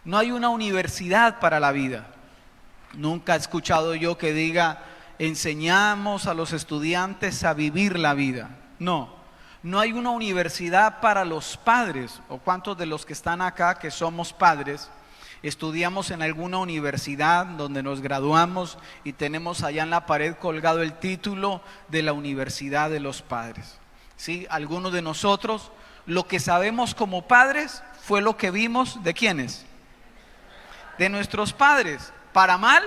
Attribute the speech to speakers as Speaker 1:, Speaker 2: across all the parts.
Speaker 1: No hay una universidad para la vida. Nunca he escuchado yo que diga, enseñamos a los estudiantes a vivir la vida. No, no hay una universidad para los padres. ¿O cuántos de los que están acá que somos padres estudiamos en alguna universidad donde nos graduamos y tenemos allá en la pared colgado el título de la Universidad de los Padres? ¿Sí? Algunos de nosotros lo que sabemos como padres fue lo que vimos ¿de quiénes? De nuestros padres, para mal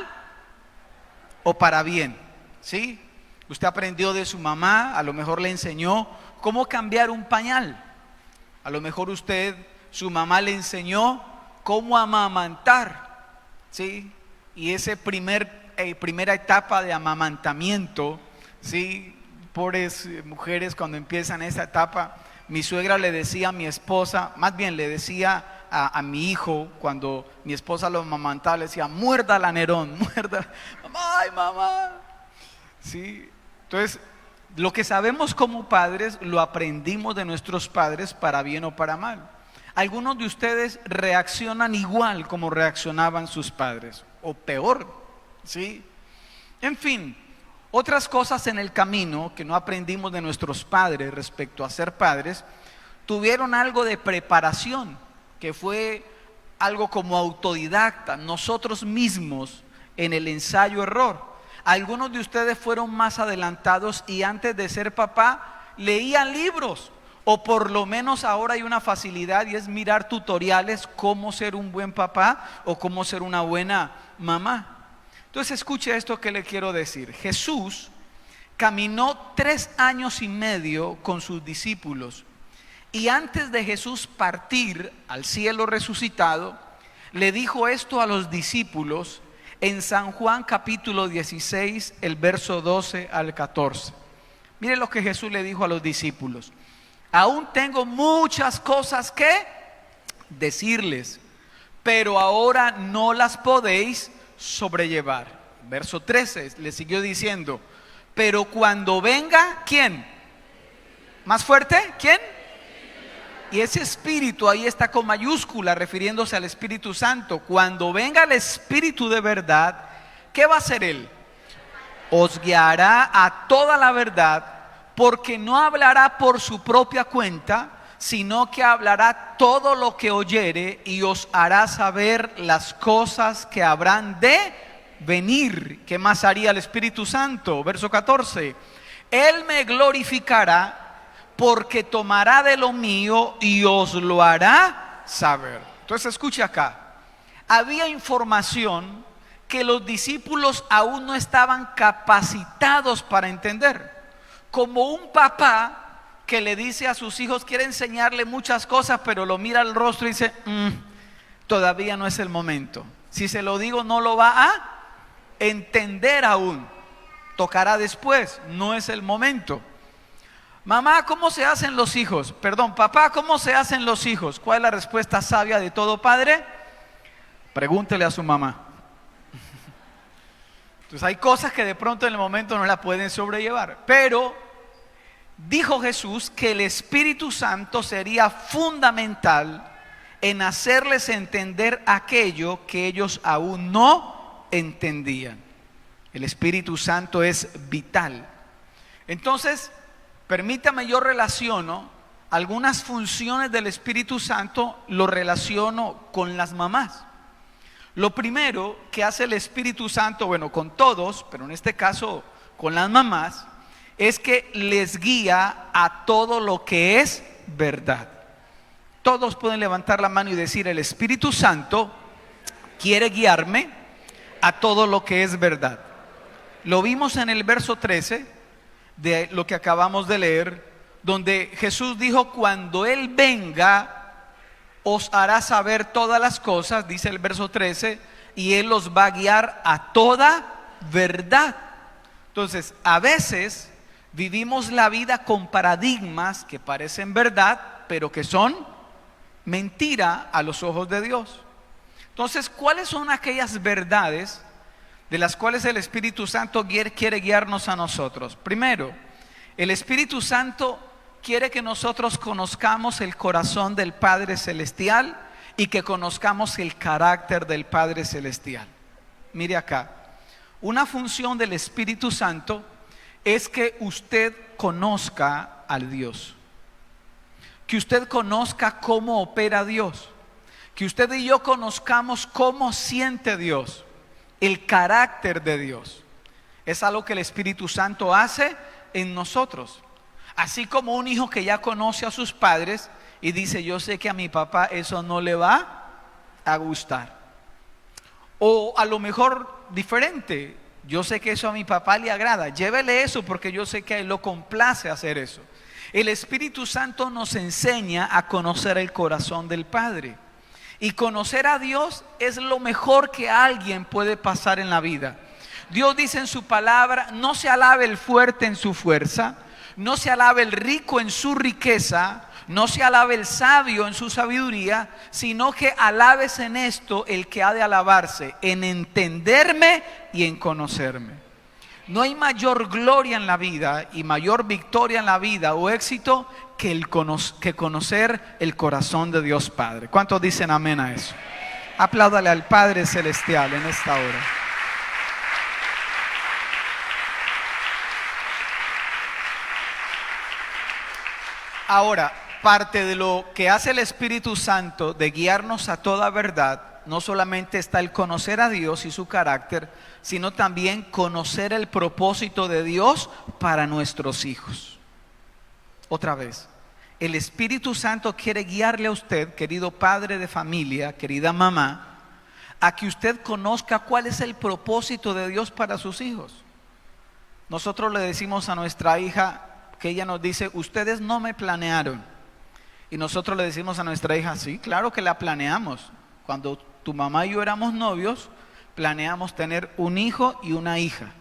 Speaker 1: o para bien. ¿Sí? Usted aprendió de su mamá, a lo mejor le enseñó cómo cambiar un pañal. A lo mejor su mamá le enseñó cómo amamantar, ¿sí? Y esa primera etapa de amamantamiento, ¿sí? Pobres mujeres cuando empiezan esa etapa. Mi suegra le decía a mi esposa, más bien le decía a mi hijo, cuando mi esposa lo amamantaba, le decía, muérdala, Nerón, muérdala. Ay, mamá. ¿Sí? Entonces, lo que sabemos como padres, lo aprendimos de nuestros padres para bien o para mal. Algunos de ustedes reaccionan igual como reaccionaban sus padres, o peor, ¿sí? En fin, otras cosas en el camino que no aprendimos de nuestros padres respecto a ser padres, tuvieron algo de preparación, que fue algo como autodidacta, nosotros mismos en el ensayo-error. Algunos de ustedes fueron más adelantados y antes de ser papá leían libros. O por lo menos ahora hay una facilidad y es mirar tutoriales cómo ser un buen papá o cómo ser una buena mamá. Entonces escuche esto que le quiero decir. Jesús caminó 3 años y medio con sus discípulos y antes de Jesús partir al cielo resucitado, le dijo esto a los discípulos en San Juan capítulo 16, el verso 12 al 14. Mire lo que Jesús le dijo a los discípulos. Aún tengo muchas cosas que decirles, pero ahora no las podéis sobrellevar. Verso 13 le siguió diciendo, pero cuando venga, ¿quién? ¿Más fuerte? ¿Quién? Y ese espíritu ahí está con mayúscula refiriéndose al Espíritu Santo. Cuando venga el Espíritu de verdad, ¿qué va a hacer Él? Os guiará a toda la verdad, porque no hablará por su propia cuenta, sino que hablará todo lo que oyere y os hará saber las cosas que habrán de venir. ¿Qué más haría el Espíritu Santo? Verso 14. Él me glorificará porque tomará de lo mío y os lo hará saber. Entonces escuche acá. Había información que los discípulos aún no estaban capacitados para entender. Como un papá que le dice a sus hijos, quiere enseñarle muchas cosas, pero lo mira al rostro y dice, todavía no es el momento. Si se lo digo, no lo va a entender aún. Tocará después, no es el momento. Mamá, ¿cómo se hacen los hijos? Perdón, papá, ¿cómo se hacen los hijos? ¿Cuál es la respuesta sabia de todo padre? Pregúntele a su mamá. Entonces hay cosas que de pronto en el momento no la pueden sobrellevar, pero dijo Jesús que el Espíritu Santo sería fundamental en hacerles entender aquello que ellos aún no entendían. El Espíritu Santo es vital. Entonces, permítame, yo relaciono algunas funciones del Espíritu Santo, lo relaciono con las mamás. Lo primero que hace el Espíritu Santo, bueno, con todos, pero en este caso con las mamás, es que les guía a todo lo que es verdad. Todos pueden levantar la mano y decir, el Espíritu Santo quiere guiarme a todo lo que es verdad. Lo vimos en el verso 13 de lo que acabamos de leer, donde Jesús dijo, cuando Él venga, os hará saber todas las cosas, dice el verso 13, y Él los va a guiar a toda verdad. Entonces, a veces vivimos la vida con paradigmas que parecen verdad, pero que son mentira a los ojos de Dios. Entonces, ¿cuáles son aquellas verdades de las cuales el Espíritu Santo quiere guiarnos a nosotros? Primero, el Espíritu Santo quiere que nosotros conozcamos el corazón del Padre Celestial y que conozcamos el carácter del Padre Celestial. Mire acá, una función del Espíritu Santo es que usted conozca al Dios, que usted conozca cómo opera Dios, que usted y yo conozcamos cómo siente Dios, el carácter de Dios. Es algo que el Espíritu Santo hace en nosotros. Así como un hijo que ya conoce a sus padres y dice, yo sé que a mi papá eso no le va a gustar. O a lo mejor diferente, yo sé que eso a mi papá le agrada, llévele eso porque yo sé que a él lo complace hacer eso. El Espíritu Santo nos enseña a conocer el corazón del Padre. Y conocer a Dios es lo mejor que alguien puede pasar en la vida. Dios dice en su palabra, no se alabe el fuerte en su fuerza, no se alabe el rico en su riqueza, no se alabe el sabio en su sabiduría, sino que alabes en esto el que ha de alabarse, en entenderme y en conocerme. No hay mayor gloria en la vida y mayor victoria en la vida o éxito que conocer el corazón de Dios Padre. ¿Cuántos dicen amén a eso? Apláudale al Padre Celestial en esta hora. Ahora, parte de lo que hace el Espíritu Santo de guiarnos a toda verdad, no solamente está el conocer a Dios y su carácter, sino también conocer el propósito de Dios para nuestros hijos. Otra vez, el Espíritu Santo quiere guiarle a usted, querido padre de familia, querida mamá, a que usted conozca cuál es el propósito de Dios para sus hijos. Nosotros le decimos a nuestra hija, que ella nos dice, ustedes no me planearon. Y nosotros le decimos a nuestra hija, sí, claro que la planeamos. Cuando tu mamá y yo éramos novios, planeamos tener un hijo y una hija.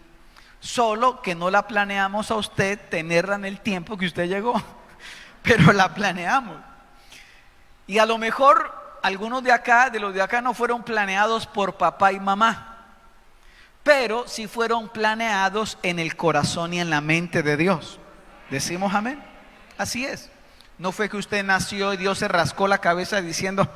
Speaker 1: Solo que no la planeamos a usted tenerla en el tiempo que usted llegó, pero la planeamos. Y a lo mejor algunos de los de acá no fueron planeados por papá y mamá, pero sí fueron planeados en el corazón y en la mente de Dios. ¿Decimos amén? Así es. No fue que usted nació y Dios se rascó la cabeza diciendo,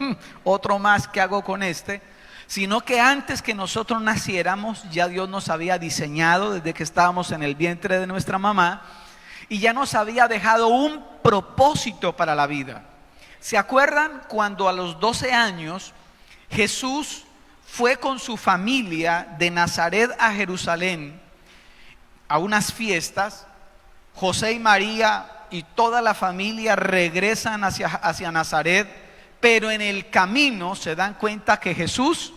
Speaker 1: otro más, ¿qué hago con este? Sino que antes que nosotros naciéramos, ya Dios nos había diseñado desde que estábamos en el vientre de nuestra mamá y ya nos había dejado un propósito para la vida. ¿Se acuerdan cuando a los 12 años Jesús fue con su familia de Nazaret a Jerusalén a unas fiestas? José y María y toda la familia regresan hacia Nazaret, pero en el camino se dan cuenta que Jesús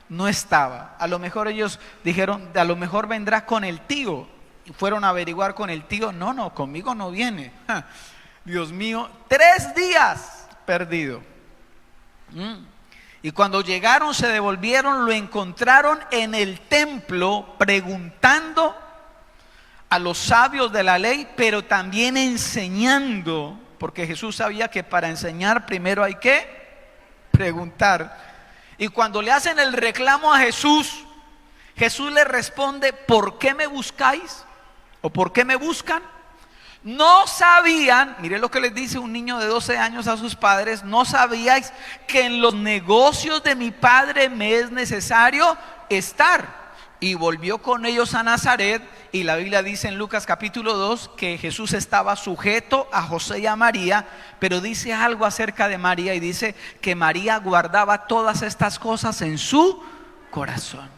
Speaker 1: no estaba. A lo mejor ellos dijeron, a lo mejor vendrá con el tío. Y fueron a averiguar con el tío, no, conmigo no viene. Dios mío, 3 días perdido. Y cuando llegaron, se devolvieron, lo encontraron en el templo preguntando a los sabios de la ley, pero también enseñando, porque Jesús sabía que para enseñar primero hay que preguntar. Y cuando le hacen el reclamo a Jesús, Jesús le responde, ¿por qué me buscáis? ¿O por qué me buscan? No sabían, mire lo que les dice un niño de 12 años a sus padres, no sabíais que en los negocios de mi padre me es necesario estar. Y volvió con ellos a Nazaret, y la Biblia dice en Lucas capítulo 2 que Jesús estaba sujeto a José y a María, pero dice algo acerca de María y dice que María guardaba todas estas cosas en su corazón.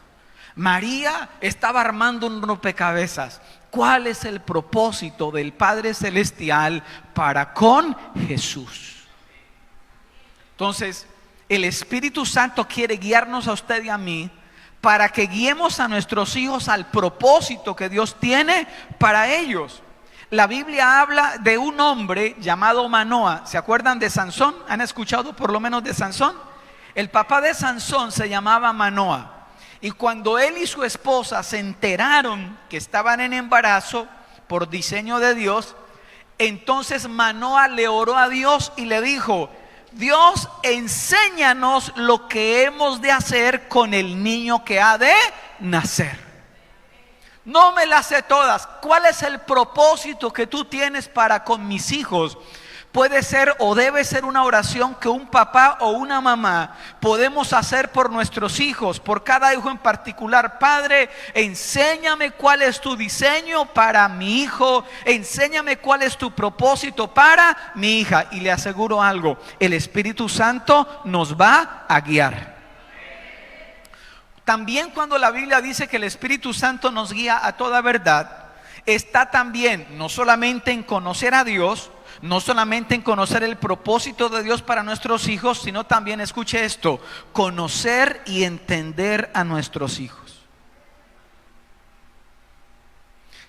Speaker 1: María estaba armando un rompecabezas. ¿Cuál es el propósito del Padre Celestial para con Jesús? Entonces, el Espíritu Santo quiere guiarnos a usted y a mí para que guiemos a nuestros hijos al propósito que Dios tiene para ellos. La Biblia habla de un hombre llamado Manoa. ¿Se acuerdan de Sansón? ¿Han escuchado por lo menos de Sansón? El papá de Sansón se llamaba Manoa. Y cuando él y su esposa se enteraron que estaban en embarazo por diseño de Dios, entonces Manoa le oró a Dios y le dijo: Dios, enséñanos lo que hemos de hacer con el niño que ha de nacer. No me las sé todas. ¿Cuál es el propósito que tú tienes para con mis hijos? puede ser o debe ser una oración que un papá o una mamá podemos hacer por nuestros hijos, por cada hijo en particular. Padre, enséñame cuál es tu diseño para mi hijo, enséñame cuál es tu propósito para mi hija. Y le aseguro algo, el Espíritu Santo nos va a guiar. También cuando la Biblia dice que el Espíritu Santo nos guía a toda verdad, está también no solamente en conocer a Dios, no solamente en conocer el propósito de Dios para nuestros hijos, sino también, escuche esto, conocer y entender a nuestros hijos.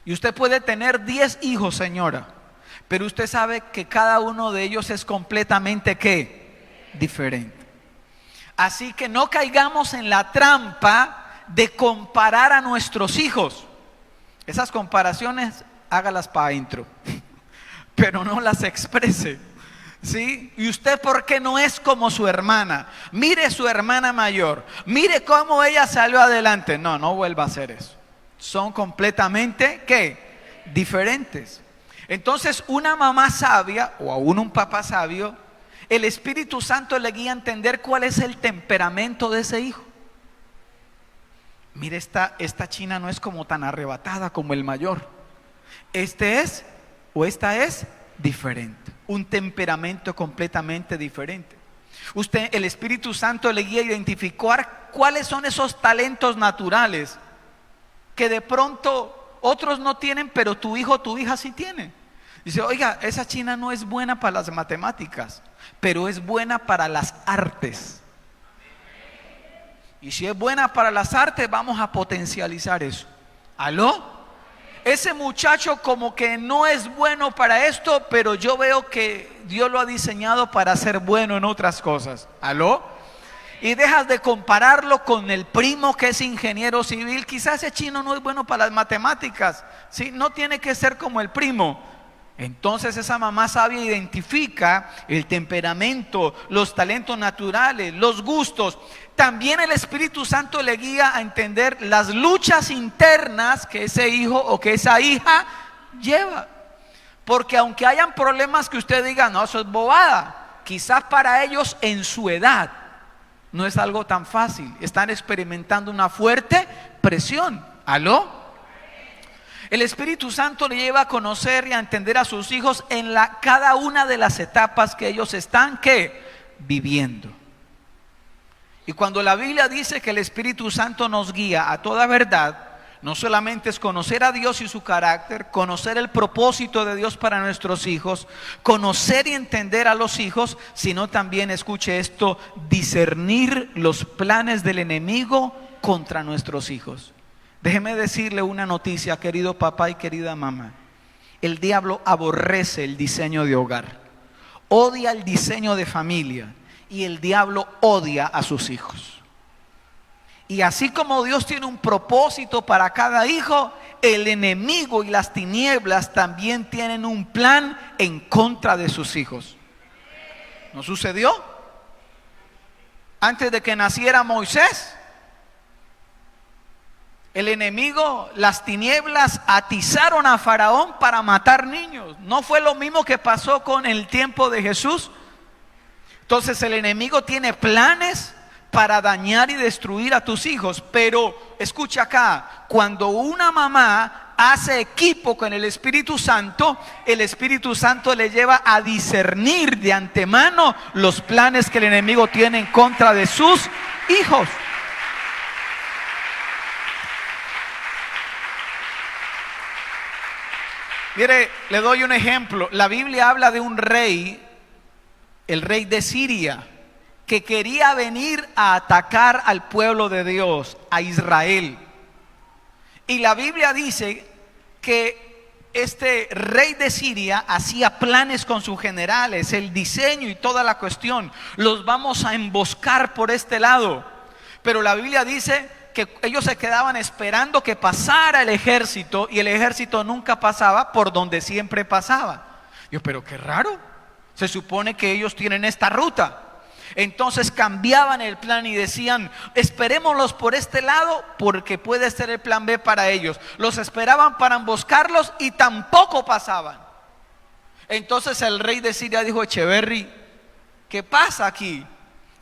Speaker 1: Y usted puede tener 10 hijos, señora, pero usted sabe que cada uno de ellos es completamente ¿qué? Diferente. Así que no caigamos en la trampa de comparar a nuestros hijos. Esas comparaciones, hágalas para adentro, pero no las exprese, ¿sí? Y usted, ¿por qué no es como su hermana? Mire su hermana mayor, mire cómo ella salió adelante. No, no vuelva a hacer eso. Son completamente, ¿qué? Diferentes. Entonces, una mamá sabia, o aún un papá sabio, el Espíritu Santo le guía a entender cuál es el temperamento de ese hijo. Mire, esta china no es como tan arrebatada como el mayor. Este es o esta es diferente, un temperamento completamente diferente. Usted, el Espíritu Santo le guía a identificar cuáles son esos talentos naturales que de pronto otros no tienen, pero tu hijo o tu hija sí tiene. Dice, oiga, esa china no es buena para las matemáticas, pero es buena para las artes. Y si es buena para las artes, vamos a potencializar eso. ¿Aló? Ese muchacho como que no es bueno para esto, pero yo veo que Dios lo ha diseñado para ser bueno en otras cosas. ¿Aló? Y dejas de compararlo con el primo que es ingeniero civil. Quizás ese chino no es bueno para las matemáticas, ¿sí? No tiene que ser como el primo. Entonces esa mamá sabia identifica el temperamento, los talentos naturales, los gustos. También el Espíritu Santo le guía a entender las luchas internas que ese hijo o que esa hija lleva. Porque aunque hayan problemas que usted diga, no, eso es bobada, quizás para ellos en su edad no es algo tan fácil. Están experimentando una fuerte presión. ¿Aló? El Espíritu Santo le lleva a conocer y a entender a sus hijos en cada una de las etapas que ellos están ¿qué? Viviendo. Y cuando la Biblia dice que el Espíritu Santo nos guía a toda verdad, no solamente es conocer a Dios y su carácter, conocer el propósito de Dios para nuestros hijos, conocer y entender a los hijos, sino también, escuche esto, discernir los planes del enemigo contra nuestros hijos. Déjeme decirle una noticia, querido papá y querida mamá. El diablo aborrece el diseño de hogar, odia el diseño de familia y el diablo odia a sus hijos. Y así como Dios tiene un propósito para cada hijo, el enemigo y las tinieblas también tienen un plan en contra de sus hijos. ¿No sucedió? Antes de que naciera Moisés, el enemigo, las tinieblas atizaron a Faraón para matar niños. ¿No fue lo mismo que pasó con el tiempo de Jesús? Entonces el enemigo tiene planes para dañar y destruir a tus hijos. Pero escucha acá, cuando una mamá hace equipo con el Espíritu Santo le lleva a discernir de antemano los planes que el enemigo tiene en contra de sus hijos. Mire, le doy un ejemplo. La Biblia habla de un rey, el rey de Siria, que quería venir a atacar al pueblo de Dios, a Israel. Y la Biblia dice que este rey de Siria hacía planes con sus generales, el diseño y toda la cuestión. Los vamos a emboscar por este lado. Pero la Biblia dice que ellos se quedaban esperando que pasara el ejército, y el ejército nunca pasaba por donde siempre pasaba. Yo, pero qué raro, se supone que ellos tienen esta ruta. Entonces cambiaban el plan y decían, esperémoslos por este lado porque puede ser el plan B para ellos. Los esperaban para emboscarlos y tampoco pasaban. Entonces el rey de Siria dijo: Echeverri, ¿qué pasa aquí?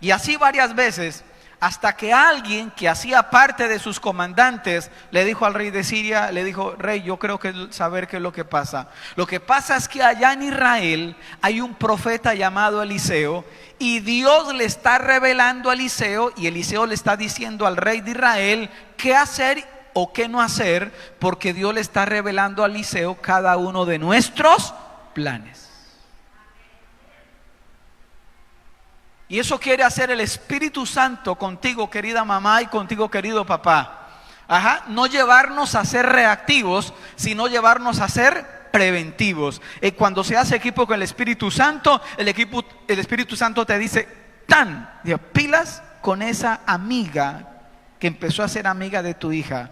Speaker 1: Y así varias veces, hasta que alguien que hacía parte de sus comandantes le dijo al rey de Siria, le dijo: rey, yo creo que saber qué es lo que pasa. Lo que pasa es que allá en Israel hay un profeta llamado Eliseo, y Dios le está revelando a Eliseo, y Eliseo le está diciendo al rey de Israel qué hacer o qué no hacer, porque Dios le está revelando a Eliseo cada uno de nuestros planes. Y eso quiere hacer el Espíritu Santo contigo, querida mamá, y contigo, querido papá. No llevarnos a ser reactivos, sino llevarnos a ser preventivos. Y cuando se hace equipo con el Espíritu Santo, el Espíritu Santo te dice: pilas con esa amiga que empezó a ser amiga de tu hija,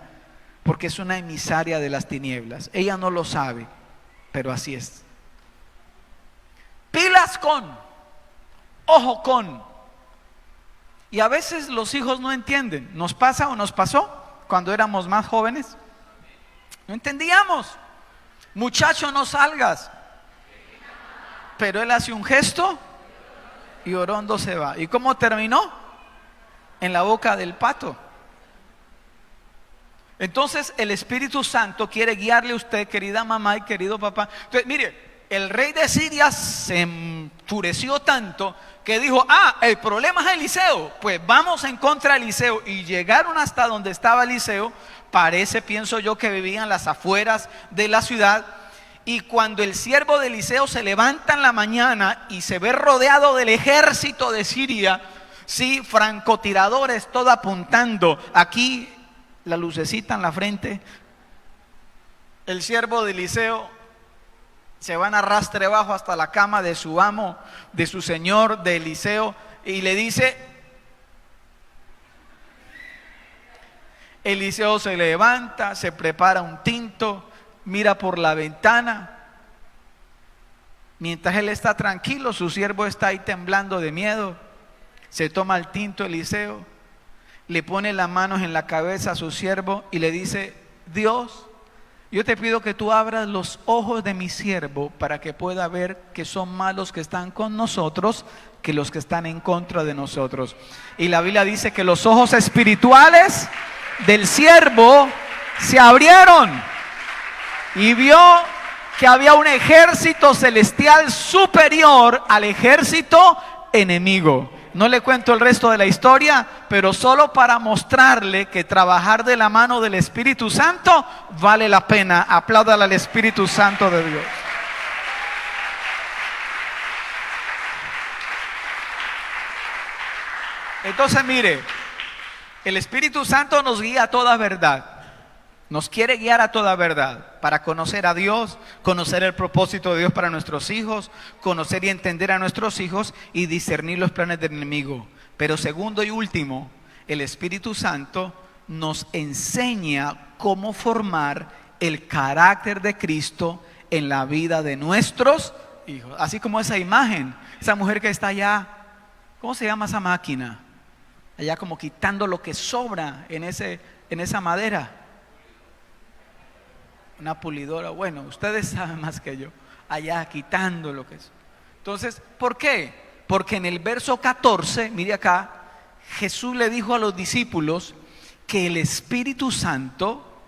Speaker 1: porque es una emisaria de las tinieblas. Ella no lo sabe, pero así es. Pilas con, ojo con. Y a veces los hijos no entienden. Nos pasa o nos pasó cuando éramos más jóvenes. No entendíamos. Muchacho, no salgas. Pero él hace un gesto y orondo se va. ¿Y cómo terminó? En la boca del pato. Entonces el Espíritu Santo quiere guiarle a usted, querida mamá y querido papá. Entonces, mire, el rey de Siria se enfureció tanto que dijo: el problema es Eliseo, pues vamos en contra de Eliseo. Y llegaron hasta donde estaba Eliseo. Parece, pienso yo, que vivían las afueras de la ciudad. Y cuando el siervo de Eliseo se levanta en la mañana y se ve rodeado del ejército de Siria, sí, francotiradores, todo apuntando, aquí la lucecita en la frente, el siervo de Eliseo se van a arrastre bajo hasta la cama de su amo, de su señor, de Eliseo, y le dice, Eliseo se levanta, se prepara un tinto, mira por la ventana. Mientras él está tranquilo, su siervo está ahí temblando de miedo. Se toma el tinto Eliseo, le pone las manos en la cabeza a su siervo y le dice: Dios, yo te pido que tú abras los ojos de mi siervo para que pueda ver que son más los que están con nosotros que los que están en contra de nosotros. Y la Biblia dice que los ojos espirituales del siervo se abrieron y vio que había un ejército celestial superior al ejército enemigo. No le cuento el resto de la historia, pero solo para mostrarle que trabajar de la mano del Espíritu Santo vale la pena. Apláudale al Espíritu Santo de Dios. Entonces, mire, el Espíritu Santo nos guía a toda verdad. Nos quiere guiar a toda verdad para conocer a Dios, conocer el propósito de Dios para nuestros hijos, conocer y entender a nuestros hijos y discernir los planes del enemigo. Pero segundo y último, el Espíritu Santo nos enseña cómo formar el carácter de Cristo en la vida de nuestros hijos. Así como esa imagen, esa mujer que está allá, ¿cómo se llama esa máquina? Allá como quitando lo que sobra en esa madera. Una pulidora. Bueno, ustedes saben más que yo. Allá quitando lo que es. Entonces, ¿por qué? Porque en el verso 14, mire acá, Jesús le dijo a los discípulos que el Espíritu Santo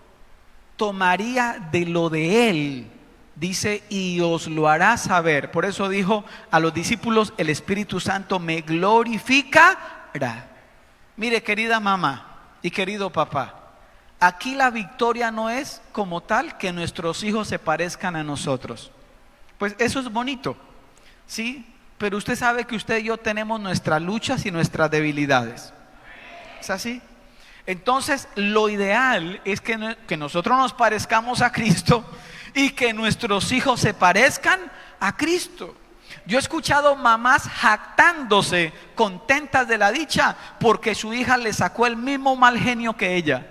Speaker 1: tomaría de lo de él, dice, y os lo hará saber. Por eso dijo a los discípulos: el Espíritu Santo me glorificará. Mire, querida mamá y querido papá, aquí la victoria no es como tal que nuestros hijos se parezcan a nosotros. Pues eso es bonito, ¿sí? Pero usted sabe que usted y yo tenemos nuestras luchas y nuestras debilidades. ¿Es así? Entonces, lo ideal es que nosotros nos parezcamos a Cristo y que nuestros hijos se parezcan a Cristo. Yo he escuchado mamás jactándose, contentas de la dicha, porque su hija le sacó el mismo mal genio que ella.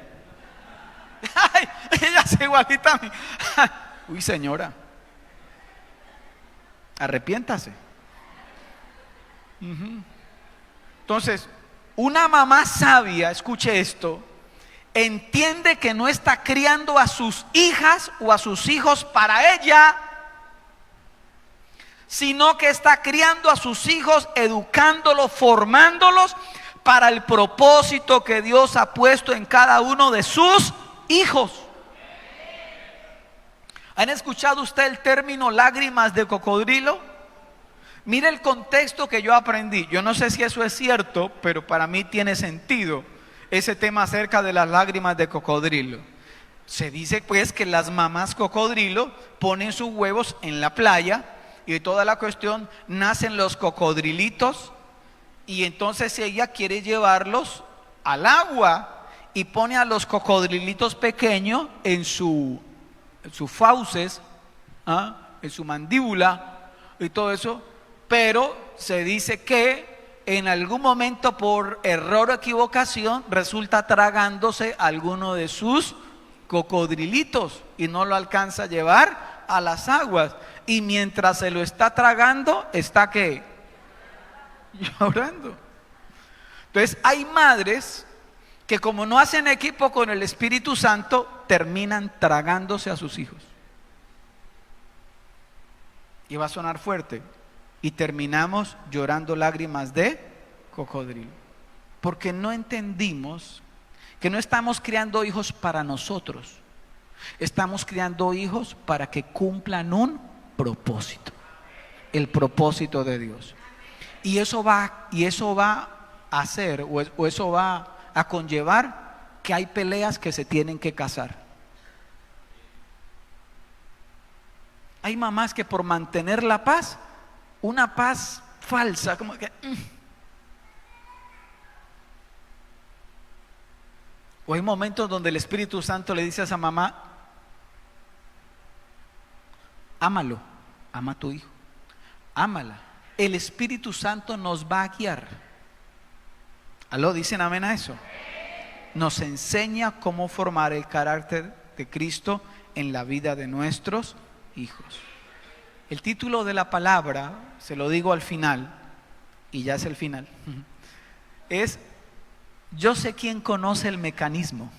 Speaker 1: Ay, ella es igualita a mí. Uy, señora, arrepiéntase. Entonces, una mamá sabia, escuche esto, entiende que no está criando a sus hijas o a sus hijos para ella, sino que está criando a sus hijos, educándolos, formándolos para el propósito que Dios ha puesto en cada uno de sus hijos. ¿Han escuchado usted el término lágrimas de cocodrilo? Mire el contexto que yo aprendí. Yo no sé si eso es cierto, pero para mí tiene sentido ese tema acerca de las lágrimas de cocodrilo. Se dice pues que las mamás cocodrilo ponen sus huevos en la playa y de toda la cuestión nacen los cocodrilitos, y entonces ella quiere llevarlos al agua y pone a los cocodrilitos pequeños en sus fauces, en su mandíbula y todo eso, pero se dice que en algún momento por error o equivocación resulta tragándose alguno de sus cocodrilitos y no lo alcanza a llevar a las aguas, y mientras se lo está tragando está ¿qué? Llorando. Entonces hay madres que, como no hacen equipo con el Espíritu Santo, terminan tragándose a sus hijos. Y va a sonar fuerte, y terminamos llorando lágrimas de cocodrilo, porque no entendimos que no estamos criando hijos para nosotros, estamos criando hijos para que cumplan un propósito, el propósito de Dios. Y eso va a hacer, o eso va a conllevar que hay peleas que se tienen que casar. Hay mamás que por mantener la paz, una paz falsa, como que o hay momentos donde el Espíritu Santo le dice a esa mamá: ámalo, ama a tu hijo, ámala. El Espíritu Santo nos va a guiar. ¿Aló? ¿Dicen amén a eso? Nos enseña cómo formar el carácter de Cristo en la vida de nuestros hijos. El título de la palabra, se lo digo al final, y ya es el final, es: yo sé quién conoce el mecanismo.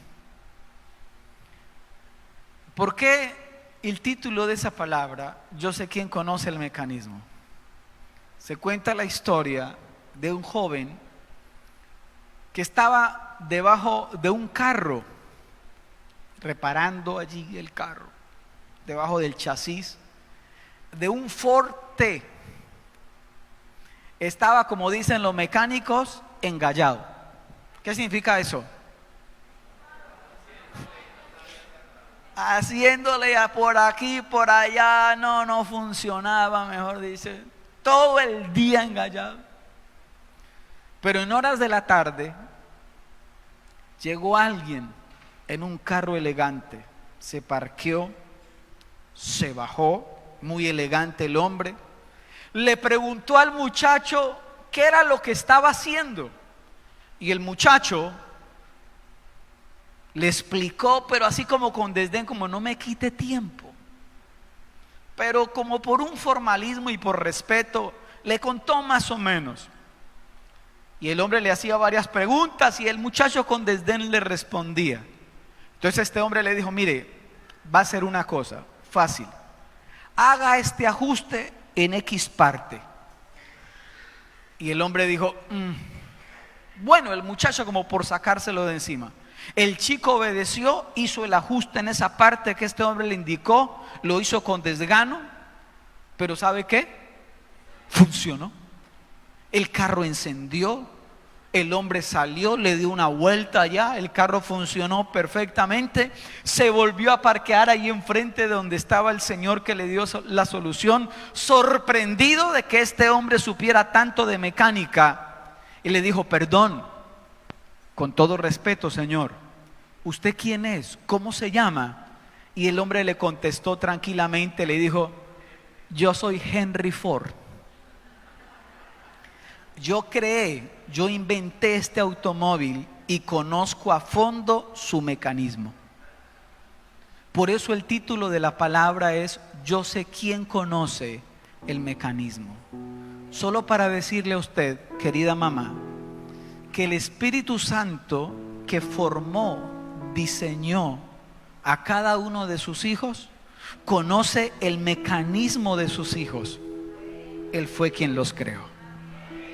Speaker 1: ¿Por qué el título de esa palabra, yo sé quién conoce el mecanismo? Se cuenta la historia de un joven que estaba debajo de un carro, reparando allí el carro, debajo del chasis de un Ford T. Estaba, como dicen los mecánicos, engallado. ¿Qué significa eso? Haciéndole por aquí, por allá, no funcionaba, mejor dice, todo el día engallado. Pero en horas de la tarde llegó alguien en un carro elegante, se parqueó, se bajó, muy elegante el hombre, le preguntó al muchacho qué era lo que estaba haciendo, y el muchacho le explicó, pero así como con desdén, como: no me quite tiempo. Pero como por un formalismo y por respeto, le contó más o menos. Y el hombre le hacía varias preguntas y el muchacho con desdén le respondía. Entonces este hombre le dijo: mire, va a ser una cosa fácil, haga este ajuste en X parte. Y el hombre dijo: bueno, el muchacho, como por sacárselo de encima. El chico obedeció, hizo el ajuste en esa parte que este hombre le indicó, lo hizo con desgano, pero ¿sabe qué? Funcionó. El carro encendió, el hombre salió, le dio una vuelta allá, el carro funcionó perfectamente, se volvió a parquear ahí enfrente de donde estaba el señor que le dio la solución, sorprendido de que este hombre supiera tanto de mecánica, y le dijo: perdón, con todo respeto, señor, ¿usted quién es? ¿Cómo se llama? Y el hombre le contestó tranquilamente, le dijo: yo soy Henry Ford. Yo inventé este automóvil y conozco a fondo su mecanismo. Por eso el título de la palabra es: yo sé quién conoce el mecanismo. Solo para decirle a usted, querida mamá, que el Espíritu Santo que formó, diseñó a cada uno de sus hijos, conoce el mecanismo de sus hijos. Él fue quien los creó.